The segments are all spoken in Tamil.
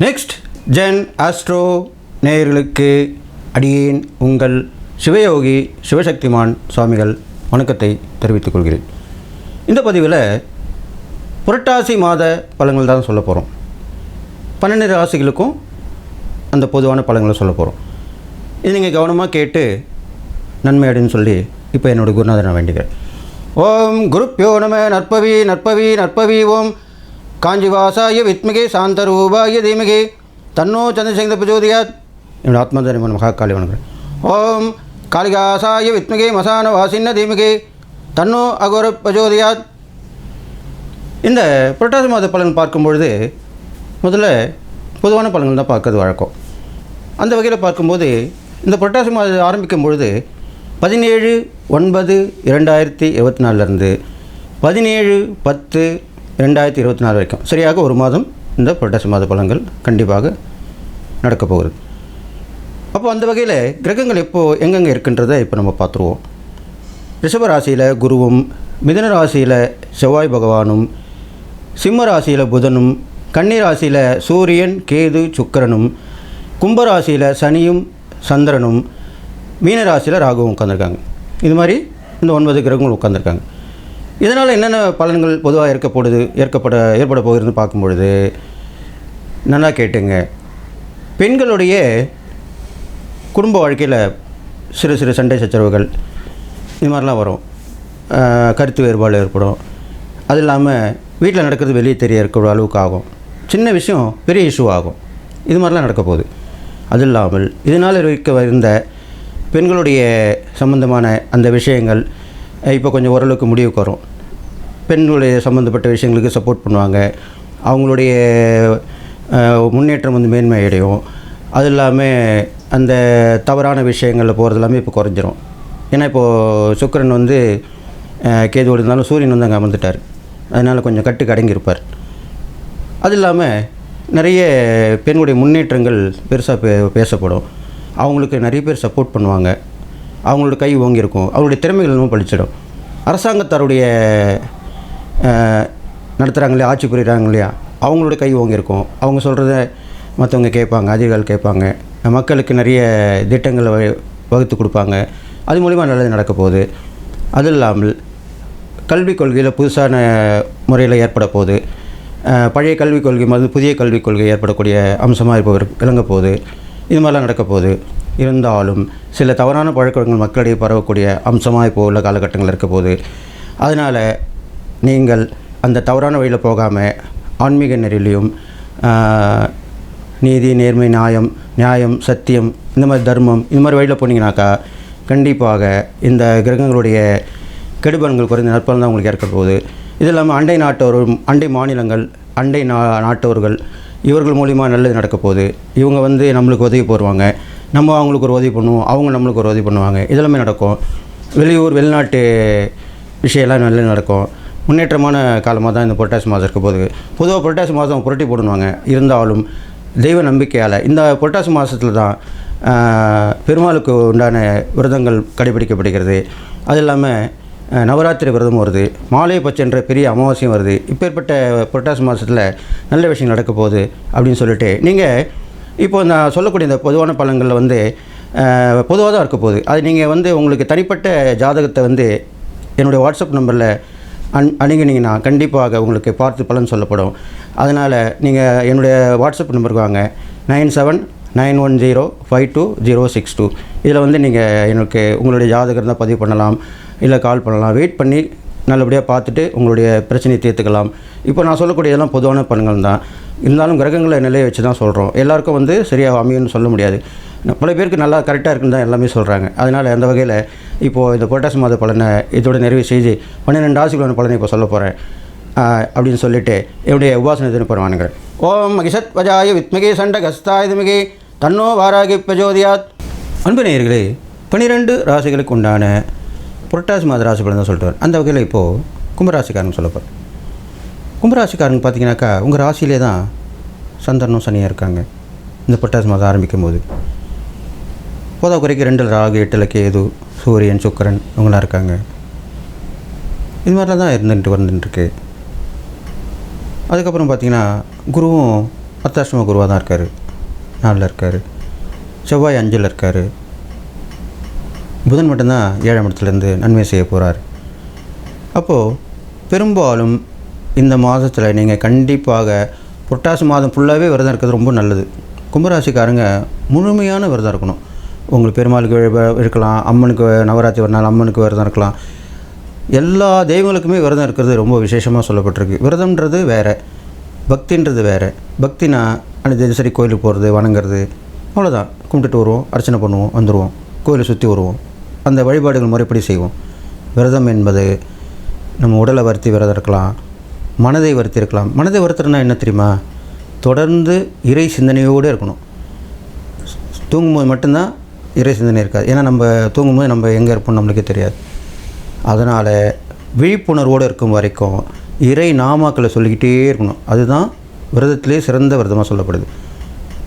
நெக்ஸ்ட் ஜென் ஆஸ்ட்ரோ நேயர்களுக்கு அடியேன் உங்கள் சிவயோகி சிவசக்திமான் சுவாமிகள் வணக்கத்தை தெரிவித்துக் கொள்கிறேன். இந்த பதிவில் புரட்டாசி மாத பலன்கள் தான் சொல்ல போகிறோம். 12 ராசிகளுக்கும் அந்த பொதுவான பலன்களை சொல்ல போகிறோம். இது நீங்கள் கவனமாக கேட்டு நன்மை அப்படின்னு சொல்லி இப்போ என்னோடய குருநாதர் நான் வேண்டிக்கிறேன். ஓம் குருப்யோ நம நற்பவி நற்பவி நற்பவி ஓம் காஞ்சிவாசாய வித்மிகே சாந்தரூபாய தீமகே தன்னோ சந்திரசேகர பிரச்சோதயாத். என்னோட ஆத்மதரிமன் மகாகாளி வணங்குறேன். ஓம் காளிகாசாய வித்மிகே மசான வாசின்ன தீமகே தன்னோ அகோர பிரச்சோதயாத். இந்த புரட்டாசி மாத பலன் பார்க்கும்பொழுது முதல்ல பொதுவான பலன்கள் தான் பார்க்கறது வழக்கம். அந்த வகையில் பார்க்கும்போது இந்த புரட்டாசி மாதம் ஆரம்பிக்கும் பொழுது 17/9/2024 17/10/2024 வரைக்கும் சரியாக ஒரு மாதம் இந்த புரட்டாசி மாத பலன்கள் கண்டிப்பாக நடக்கப் போகிறது. அப்போ அந்த வகையில் கிரகங்கள் எப்போது எங்கெங்கே இருக்கின்றதை இப்போ நம்ம பார்த்துருவோம். ரிஷப ராசியில் குருவும், மிதுன ராசியில் செவ்வாய் பகவானும், சிம்ம ராசியில் புதனும், கன்னி ராசியில் சூரியன் கேது சுக்கிரனும், கும்பராசியில் சனியும் சந்திரனும், மீன ராசியில் ராகுவும் உட்காந்துருக்காங்க. இது மாதிரி இந்த 9 கிரகங்கள் உட்காந்துருக்காங்க. இதனால் என்னென்ன பலன்கள் பொதுவாக ஏற்பட போகிறதுன்னு பார்க்கும்பொழுது நல்லா கேட்டுங்க. பெண்களுடைய குடும்ப வாழ்க்கையில் சிறு சிறு சண்டை சச்சரவுகள் இது மாதிரிலாம் வரும். கருத்து வேறுபாடு ஏற்படும். அது இல்லாமல் வீட்டில் நடக்கிறது வெளியே தெரிய இருக்கிற அளவுக்கு ஆகும். சின்ன விஷயம் பெரிய இஷ்யூ ஆகும். இது மாதிரிலாம் நடக்க போகுது. அது இல்லாமல் இதனால் இருந்த பெண்களுடைய சம்பந்தமான அந்த விஷயங்கள் இப்போ கொஞ்சம் ஓரளவுக்கு முடிவுக்கு வரும். பெண்களுடைய சம்மந்தப்பட்ட விஷயங்களுக்கு சப்போர்ட் பண்ணுவாங்க. அவங்களுடைய முன்னேற்றம் மேன்மை அடையும். அது இல்லாமல் அந்த தவறான விஷயங்களில் போகிறது எல்லாமே இப்போ குறைஞ்சிரும். ஏன்னா இப்போது சுக்கிரன் கேதுவோடு இருந்தாலும் சூரியன் அங்கே அமர்ந்துட்டார். அதனால் கொஞ்சம் கட்டுக்கு அடங்கியிருப்பார். அது இல்லாமல் நிறைய பெண்களுடைய முன்னேற்றங்கள் பெருசாக பேசப்படும். அவங்களுக்கு நிறைய பேர் சப்போர்ட் பண்ணுவாங்க. அவங்களோட கை ஓங்கியிருக்கும். அவங்களுடைய திறமைகளும் பழிச்சிடும். அரசாங்கத்தாருடைய நடத்துகிறாங்க இல்லையா, ஆட்சி புரிகிறாங்க இல்லையா, அவங்களோட கை ஓங்கியிருக்கும். அவங்க சொல்கிறத மற்றவங்க கேட்பாங்க, அதிகாரிகள் கேட்பாங்க. மக்களுக்கு நிறைய திட்டங்களை வகுத்து கொடுப்பாங்க. அது மூலிமா நல்லது நடக்க போகுது. அது இல்லாமல் கல்விக் கொள்கையில் புதுசான முறையில் ஏற்பட போகுது. பழைய கல்விக் கொள்கை புதிய கல்விக் கொள்கை ஏற்படக்கூடிய அம்சமாக இப்போ விளங்க போகுது. இது மாதிரிலாம் நடக்க போகுது. இருந்தாலும் சில தவறான பழக்கங்கள் மக்களிடையே பரவக்கூடிய அம்சமாக இப்போ உள்ள காலகட்டங்கள் இருக்க போகுது. அதனால் நீங்கள் அந்த தவறான வழியில் போகாமல் ஆன்மீக நெறியிலையும் நீதி, நேர்மை, நியாயம், சத்தியம், இந்த மாதிரி தர்மம், இந்த மாதிரி வழியில் போனீங்கன்னாக்கா கண்டிப்பாக இந்த கிரகங்களுடைய கெடுபலன்கள் குறைந்த நற்பலன் தான் உங்களுக்கு ஏற்பட போகுது. இது இல்லாமல் அண்டை நாட்டவரும், அண்டை மாநிலங்கள், அண்டை நாட்டவர்கள் இவர்கள் மூலிமா நல்லது நடக்க போகுது. இவங்க நம்மளுக்கு உதவி போடுவாங்க. நம்ம அவங்களுக்கு ஒரு உதவி பண்ணுவோம். அவங்க நம்மளுக்கு ஒரு உதவி பண்ணுவாங்க. இதெல்லாமே நடக்கும். வெளியூர் வெளிநாட்டு விஷயம்லாம் நல்லது நடக்கும். முன்னேற்றமான காலமாக தான் இந்த புரட்டாசி மாதம் இருக்க போகுது. பொதுவாக புரட்டாசி மாதம் புரட்டி போடுவாங்க. இருந்தாலும் தெய்வ நம்பிக்கையால் இந்த புரட்டாசி மாதத்தில் தான் பெருமாளுக்கு உண்டான விரதங்கள் கடைபிடிக்கப்படுகிறது. அது இல்லாமல் நவராத்திரி விரதம் வருது. மாலை பச்சைன்ற பெரிய அமாவாசையும் வருது. இப்பேற்பட்ட புரட்டாசி மாதத்தில் நல்ல விஷயம் நடக்க போகுது அப்படின்னு சொல்லிட்டு நீங்கள் இப்போ நான் சொல்லக்கூடிய இந்த பொதுவான பலன்களில் பொதுவாக தான் இருக்க போகுது. அது நீங்கள் உங்களுக்கு தனிப்பட்ட ஜாதகத்தை என்னுடைய வாட்ஸ்அப் நம்பரில் அணுகினீங்கன்னா கண்டிப்பாக உங்களுக்கு பார்த்து பலன் சொல்லப்படும். அதனால் நீங்கள் என்னுடைய வாட்ஸ்அப் நம்பருக்கு வாங்க. 9791052062. இதில் நீங்கள் எனக்கு உங்களுடைய ஜாதகம் தான் பதிவு பண்ணலாம், இல்லை கால் பண்ணலாம். வெயிட் பண்ணி நல்லபடியாக பார்த்துட்டு உங்களுடைய பிரச்சனையை தீர்த்துக்கலாம். இப்போ நான் சொல்லக்கூடிய இதெல்லாம் பொதுவான பலன்கள் தான். இருந்தாலும் கிரகங்களை நிலையை வச்சு தான் சொல்கிறோம். எல்லாருக்கும் சரியாக அமையும்னு சொல்ல முடியாது. பல பேருக்கு நல்லா கரெக்டாக இருக்குன்னு தான் எல்லாமே சொல்கிறாங்க. அதனால் அந்த வகையில் இப்போது இந்த புரட்டாசி மாத பலனை இதோட நிறைவு செய்து 12 ராசிகளான பலனை இப்போ சொல்ல போகிறேன் அப்படின்னு சொல்லிவிட்டு என்னுடைய உபாசனை தினப்பரம் வாங்குகிறேன். ஓம் மகிஷத் வஜாய வித்மிகே சண்டகஸ்தாய திமகே தன்னோ வாராகி பிரச்சோதயாத். அன்பு நேயர்களே, 12 ராசிகளுக்கு உண்டான புரட்டாசி மாத ராசி பலன் தான் சொல்லிட்டு வரேன். அந்த வகையில் இப்போது கும்பராசிக்காரங்க சொல்ல போகிறேன். கும்பராசிக்காரங்க பார்த்தீங்கன்னாக்கா உங்கள் ராசியிலே தான் சந்திரனும் சனியாக இருக்காங்க. இந்த புரட்டாசி மாதம் ஆரம்பிக்கும் போது பொதுவாக குறைக்கு 2 ராகு, 8 கேது, சூரியன், சுக்கிரன் இவங்களாம் இருக்காங்க. இது மாதிரிலாம் தான் வந்துட்டுருக்கு. அதுக்கப்புறம் பார்த்திங்கன்னா குருவும் அர்த்தாஷ்டம குருவாக தான் இருக்கார், 4ல் இருக்கார். செவ்வாய் 5ல் இருக்கார். புதன் மட்டும்தான் 7ஆம் இடத்துலேருந்து நன்மை செய்ய போகிறார். அப்போது பெரும்பாலும் இந்த மாதத்தில் நீங்கள் கண்டிப்பாக புரட்டாசி மாதம் ஃபுல்லாகவே விரதம் இருக்கிறது ரொம்ப நல்லது. கும்பராசிக்காரங்க முழுமையான விரதம் இருக்கணும். உங்களுக்கு பெருமாளுக்கு இருக்கலாம், அம்மனுக்கு நவராத்திரி ஒரு நாள் அம்மனுக்கு விரதம் இருக்கலாம். எல்லா தெய்வங்களுக்குமே விரதம் இருக்கிறது ரொம்ப விசேஷமாக சொல்லப்பட்டிருக்கு. விரதம்ன்றது வேறு, பக்தின்றது வேறு. பக்தினா தினசரி கோயிலுக்கு போகிறது, வணங்குறது, அவ்வளோதான். கும்பிட்டுட்டு வருவோம், அர்ச்சனை பண்ணுவோம், வந்துடுவோம், கோயிலை சுற்றி வருவோம், அந்த வழிபாடுகள் முறைப்படி செய்வோம். விரதம் என்பது நம்ம உடலை வருத்தி விரதம் இருக்கலாம், மனதை வருத்தி இருக்கலாம். மனதை வருத்துறதுனா என்ன தெரியுமா? தொடர்ந்து இறை சிந்தனையோடு இருக்கணும். தூங்கும்போது மட்டும்தான் இறை சிந்தனை இருக்காது. ஏன்னா நம்ம தூங்கும்போது நம்ம எங்கே இருப்போம் நம்மளுக்கே தெரியாது. அதனால் விழிப்புணர்வோடு இருக்கும் வரைக்கும் இறை நாமாக்களை சொல்லிக்கிட்டே இருக்கணும். அதுதான் விரதத்திலே சிறந்த விரதமாக சொல்லப்படுது.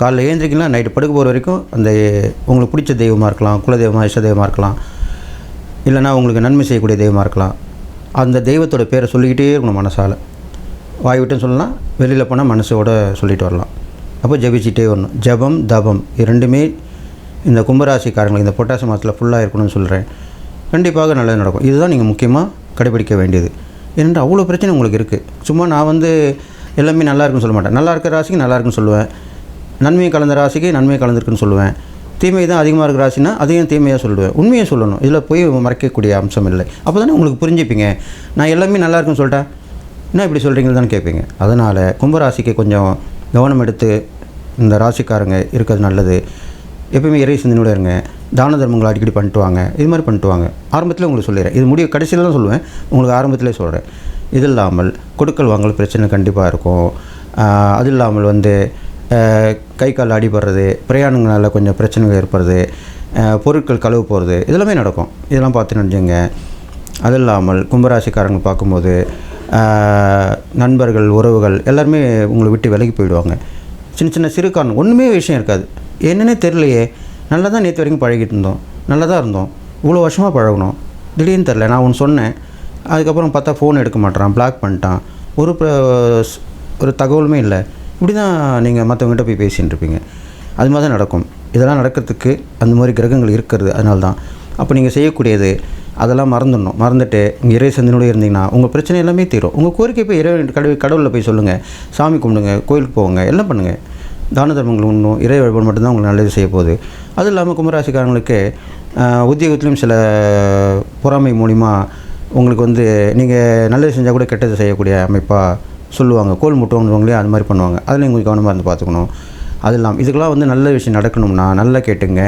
காலைல ஏந்திரிக்கலாம், நைட்டு படுக்க போகிற வரைக்கும் அந்த உங்களுக்கு பிடிச்ச தெய்வமாக இருக்கலாம், குலதெய்வமாக இஷ்ட தெய்வமாக இருக்கலாம், இல்லைனா உங்களுக்கு நன்மை செய்யக்கூடிய தெய்வமாக இருக்கலாம். அந்த தெய்வத்தோட பேரை சொல்லிக்கிட்டே இருக்கணும். மனசால் வாய் விட்டுன்னு சொல்லலாம், வெளியில் போனால் மனசோட சொல்லிட்டு வரலாம். அப்போ ஜபிச்சிட்டே வரணும். ஜபம் தபம் இரண்டுமே இந்த கும்பராசிக்காரங்களுக்கு இந்த புரட்டாசி மாதத்தில் ஃபுல்லாக இருக்கணும்னு சொல்கிறேன். கண்டிப்பாக நல்லது நடக்கும். இதுதான் நீங்கள் முக்கியமாக கடைபிடிக்க வேண்டியது. ஏனென்றால் அவ்வளோ பிரச்சனை உங்களுக்கு இருக்குது. சும்மா நான் எல்லாமே நல்லா இருக்குன்னு சொல்ல மாட்டேன். நல்லா இருக்கிற ராசிக்கு நல்லா இருக்குன்னு சொல்லுவேன், நன்மை கலந்த ராசிக்கு நன்மை கலந்துருக்குன்னு சொல்லுவேன். தீமை தான் அதிகமாக இருக்கிற ராசினா அதையும் தீமையாக சொல்லுவேன். உண்மையை சொல்லணும். இதில் போய் மறைக்கக்கூடிய அம்சம் இல்லை. அப்போ தானே உங்களுக்கு புரிஞ்சுப்பீங்க. நான் எல்லாமே நல்லா இருக்குன்னு சொல்லிட்டேன், என்ன இப்படி சொல்கிறீங்கன்னு தானே கேட்பீங்க. அதனால் கும்பராசிக்கு கொஞ்சம் கவனம் எடுத்து இந்த ராசிக்காரங்க இருக்கிறது நல்லது. எப்பயுமே இறை சிந்தனையோடு இருங்க. தான தர்மங்களை அடிக்கடி பண்ணிட்டு வாங்க. இது மாதிரி பண்ணிட்டு வாங்க. ஆரம்பத்தில் உங்களுக்கு சொல்லிடுறேன். இது முடிவு கடைசியில் தான் சொல்லுவேன், உங்களுக்கு ஆரம்பத்திலே சொல்கிறேன். இது இல்லாமல் கொடுக்கல் வாங்கல் பிரச்சனை கண்டிப்பாக இருக்கும். அது இல்லாமல் கை கால் அடிபடுறது, பிரயாணங்களால் கொஞ்சம் பிரச்சனைகள் ஏற்படுறது, பொருட்கள் களவு போகிறது, இதெல்லாமே நடக்கும். இதெல்லாம் பார்த்து நினைஞ்சுங்க. அது இல்லாமல் கும்பராசிக்காரங்க பார்க்கும்போது நண்பர்கள் உறவுகள் எல்லாருமே உங்களை விட்டு விலகி போயிடுவாங்க. சின்ன சின்ன சிறு காரணம், ஒன்றுமே விஷயம் இருக்காது. என்னன்னே தெரியலையே, நல்லா தான் நேற்று வரைக்கும் பழகிட்டு இருந்தோம், நல்லா தான் இருந்தோம், இவ்வளோ வருஷமாக பழகணும், திடீர்னு தெரில, நான் ஒன்று சொன்னேன், அதுக்கப்புறம் பார்த்தா ஃபோன் எடுக்க மாட்டேறான், பிளாக் பண்ணிட்டான், ஒரு தகவலுமே இல்லை. இப்படி தான் நீங்கள் மற்றவங்ககிட்ட போய் பேசிகிட்டு இருப்பீங்க. அது மாதிரி தான் நடக்கும். இதெல்லாம் நடக்கிறதுக்கு அந்த மாதிரி கிரகங்கள் இருக்கிறது. அதனால தான் அப்போ நீங்கள் செய்யக்கூடியது அதெல்லாம் மறந்துடணும். மறந்துட்டு இங்கே இறை சிந்தனையோடு இருந்தீங்கன்னா உங்கள் பிரச்சனை எல்லாமே தீரும். உங்கள் கோரிக்கை போய் கடவுளில் போய் சொல்லுங்கள், சாமி கும்பிடுங்க, கோயிலுக்கு போங்க, எல்லாம் பண்ணுங்கள். தான தர்மங்கள் ஒன்றும் இறை வழிபாடு மட்டும்தான் உங்களுக்கு நல்லது செய்ய போகுது. அது இல்லாமல் கும்பராசிக்காரங்களுக்கு உத்தியோகத்திலும் சில பொறாமை மூலிமா உங்களுக்கு நீங்கள் நல்லது செஞ்சால் கூட கெட்டது செய்யக்கூடிய அமைப்பாக சொல்லுவாங்க. கோல் முட்டுவாங்களே அது மாதிரி பண்ணுவாங்க. அதில் கொஞ்சம் கவனமாக இருந்து பார்த்துக்கணும். அது இல்லாமல் இதுக்கெல்லாம் நல்ல விஷயம் நடக்கணும்னா நல்லா கேட்டுங்க.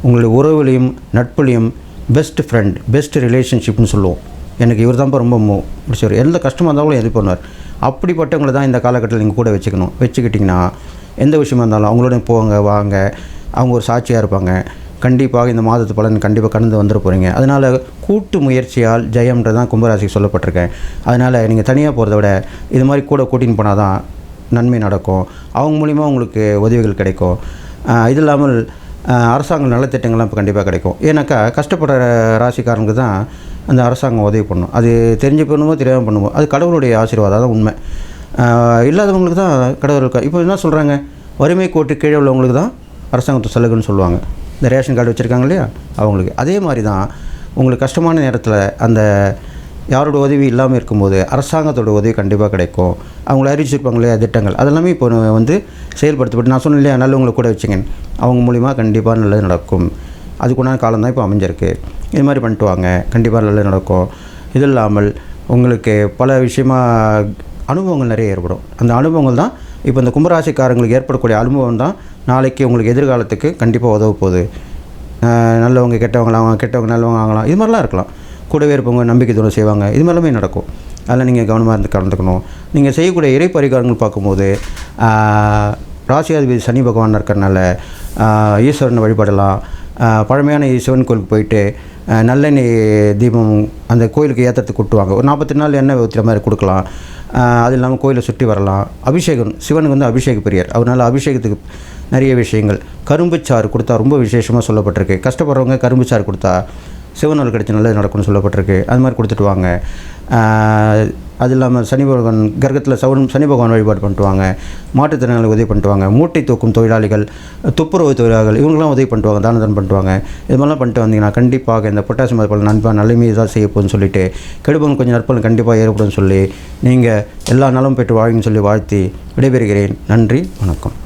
உங்களுடைய உறவுலையும் நட்புலையும் பெஸ்ட் ஃப்ரெண்ட், பெஸ்ட் ரிலேஷன்ஷிப்னு சொல்லுவோம். எனக்கு இவர் தான்ப்பா ரொம்ப பிடிச்சவர், எந்த கஷ்டமாக இருந்தாலும் எது பண்ணுவார். அப்படிப்பட்டவங்களை தான் இந்த காலகட்டத்தில் நீங்கள் கூட வச்சுக்கணும். வச்சுக்கிட்டிங்கன்னா எந்த விஷயமா இருந்தாலும் அவங்களோட போங்க வாங்க, அவங்க ஒரு சாட்சியாக இருப்பாங்க. கண்டிப்பாக இந்த மாதத்து பலன் கண்டிப்பாக கடந்து வந்துட போகிறீங்க. அதனால் கூட்டு முயற்சியால் ஜெயம்ன்றது தான் கும்பராசிக்கு சொல்லப்பட்டிருக்கேன். அதனால் நீங்கள் தனியாக போகிறத விட இது மாதிரி கூட கூட்டின்னு போனால் தான் நன்மை நடக்கும். அவங்க மூலிமா உங்களுக்கு உதவிகள் கிடைக்கும். இது இல்லாமல் அரசாங்க நலத்திட்டங்கள்லாம் இப்போ கண்டிப்பாக கிடைக்கும். ஏன்னாக்கா கஷ்டப்படுற ராசிக்காரங்களுக்கு தான் அந்த அரசாங்கம் உதவி பண்ணணும். அது தெரிஞ்சு பண்ணுமோ தெரியாமல் பண்ணுமோ அது கடவுளுடைய ஆசீர்வாதம் தான் உண்மை. இல்லாதவங்களுக்கு தான் கடவுள் இருக்கா. இப்போ என்ன சொல்கிறாங்க, வறுமை கோட்டு கீழே உள்ளவங்களுக்கு தான் அரசாங்கத்து சலுகைன்னு சொல்லுவாங்க. இந்த ரேஷன் கார்டு வச்சுருக்காங்க இல்லையா அவங்களுக்கு. அதே மாதிரி தான் உங்களுக்கு கஷ்டமான நேரத்தில் அந்த யாரோட உதவி இல்லாமல் இருக்கும்போது அரசாங்கத்தோட உதவி கண்டிப்பாக கிடைக்கும். அவங்கள அறிவிச்சிருப்பாங்க இல்லையா திட்டங்கள், அதெல்லாமே இப்போ செயல்படுத்தப்பட்டு நான் சொன்னேன் இல்லையா நல்லவங்களை கூட வச்சுங்க, அவங்க மூலிமா கண்டிப்பாக நல்லது நடக்கும். அதுக்குண்டான காலம் தான் இப்போ அமைஞ்சிருக்கு. இது மாதிரி பண்ணிட்டு வாங்க, கண்டிப்பாக நல்லது நடக்கும். இது இல்லாமல் உங்களுக்கு பல விஷயமாக அனுபவங்கள் நிறைய ஏற்படும். அந்த அனுபவங்கள் தான் இப்போ இந்த கும்பராசிக்காரங்களுக்கு ஏற்படக்கூடிய அனுபவம் தான் நாளைக்கு உங்களுக்கு எதிர்காலத்துக்கு கண்டிப்பாக உதவ போகுது. நல்லவங்க கெட்டவங்க நல்லவங்க ஆகலாம், இது மாதிரிலாம் இருக்கலாம். கூடவே இருப்பவங்க நம்பிக்கை துணை செய்வாங்க, இது மாதிரிலாமே நடக்கும். அதில் நீங்கள் கவனமாக இருந்து கலந்துக்கணும். நீங்கள் செய்யக்கூடிய இறை பரிகாரங்கள் பார்க்கும்போது ராசியாதிபதி சனி பகவான் இருக்கிறனால ஈஸ்வரனை வழிபடலாம். பழமையான சிவன் கோயிலுக்கு போயிட்டு நல்லெண்ணெய் தீபம் அந்த கோயிலுக்கு ஏற்றத்துக்கு கொடுத்துவாங்க. ஒரு 48 நாள் எண்ணெய் ஊற்றுற மாதிரி கொடுக்கலாம். அது இல்லாமல் கோயிலை சுற்றி வரலாம். அபிஷேகம், சிவனுக்கு அபிஷேக பிரியர், அதனால் அபிஷேகத்துக்கு நிறைய விஷயங்கள். கரும்புச்சாறு கொடுத்தா ரொம்ப விசேஷமாக சொல்லப்பட்டிருக்கு. கஷ்டப்படுறவங்க கரும்புச்சாறு கொடுத்தா சிவனால் கிடைச்ச நல்லது நடக்கும்னு சொல்லப்பட்டிருக்கு. அது மாதிரி கொடுத்துட்டு வாங்க. அது இல்லாமல் சனி பகவான் கிரகத்தில் சனி பகவான் வழிபாடு பண்ணுவாங்க. மாற்றுத்திறனாளிகள் உதவி பண்ணுவாங்க. மூட்டை தூக்கும் தொழிலாளிகள், துப்புரவு தொழிலாளிகள் இவங்களாம் உதவி பண்ணுவாங்க, தான தர்மம் பண்ணுவாங்க. இது மாதிரிலாம் பண்ணிட்டு வந்தீங்கன்னா கண்டிப்பாக இந்த புரட்டாசி மாத பலன் நண்பா நல்லமே தான் செய்ய போகுதுன்னு சொல்லிட்டு கெடுபலன் கொஞ்சம் நற்பலன் கண்டிப்பாக ஏற்படும் சொல்லி நீங்கள் எல்லா நலமும் பெற்று வாழ்ன்னு சொல்லி வாழ்த்தி விடைபெறுகிறேன். நன்றி, வணக்கம்.